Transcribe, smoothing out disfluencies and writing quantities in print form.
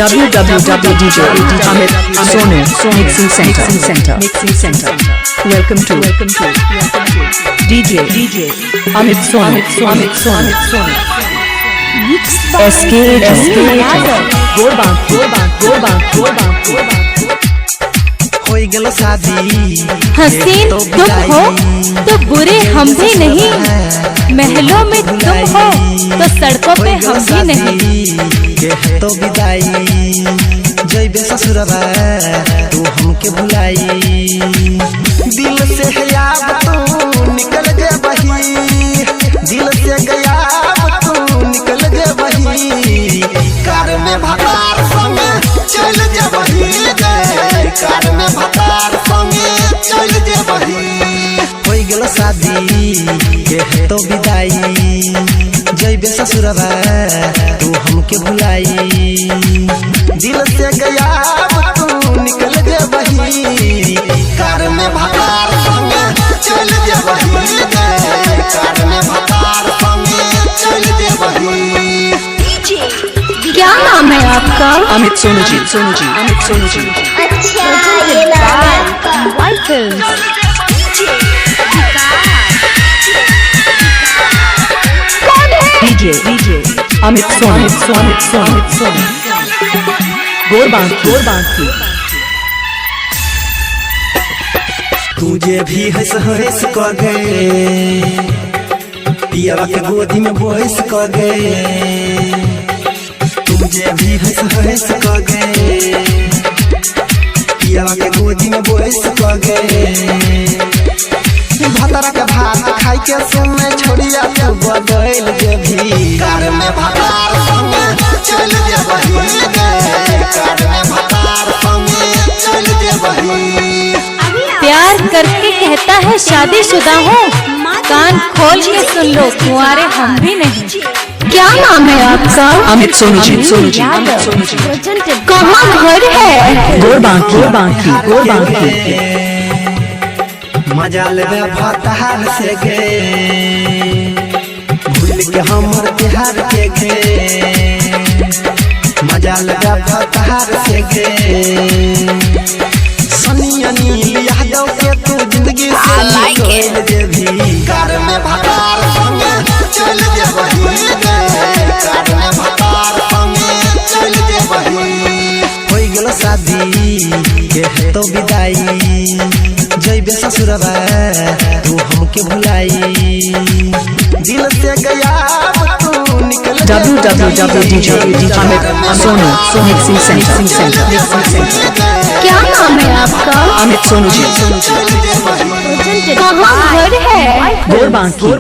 www.dj.amit.sonu.mixing center. Welcome to DJ Amit Sonu. SK होई गेलो शादी। हसीन तुम हो तो बुरे हम भी नहीं, महलों में तुम हो तो सड़कों पे हम भी नहीं। तो विदाई जइबे ससुरबा तू हमके भुलाई, दिल से याद तू निकल जे बही, दिल से गया तू निकल जे बही, कार में भतार संगे चल जे बही, कार में भतार संगे चल जे बही। होई गेलो शादी के तो विदाई जइबे ससुरबा तू हमके भुलाई, दिल से गया तू निकल जे बही, कार में भतार संगे चल जे बही, कार में भतार संगे चल जे बही। क्या नाम है आपका? Amit Sonu ji. अच्छा ये नाम White Films. DJ Amit Sonu. गोरबांकी तुझे भी हंस हंस कर गए, पिया के गोदी में बोस कर गए, तुझे भी हंस हंस कर गए, पिया के गोदी में बोस कर गए, भतरा के भात खाई के सुने छोड़िया के बदल जे भी, कार में भतार संगे चल जे बही, कार में भतार संगे चल जे बही। प्यार करके कहता है शादीशुदा हूँ, कान खोल के सुन लो कुंवारे हम भी नहीं। क्या नाम है आपका? Amit Sonu ji. कहाँ घर है? गोरबांकी मजा लेबे भतार से गे, भूल के हमर बिहार के गे, मजा लेबे भतार से गे, सनिया नील यादव के तू जिंदगी से निकल जे भी, कार में भतार संगे चल जे बही, कार में भतार संगे चल जे बही। होई गेलो शादी के तो विदाई जइबे ससुरबा तू हमके भुलाई, दिल से गया तू निकल www.dj.amit.sonu.mixing center. क्या नाम है आपका? Amit Sonu ji. कहाँ घर है? गोरबांकी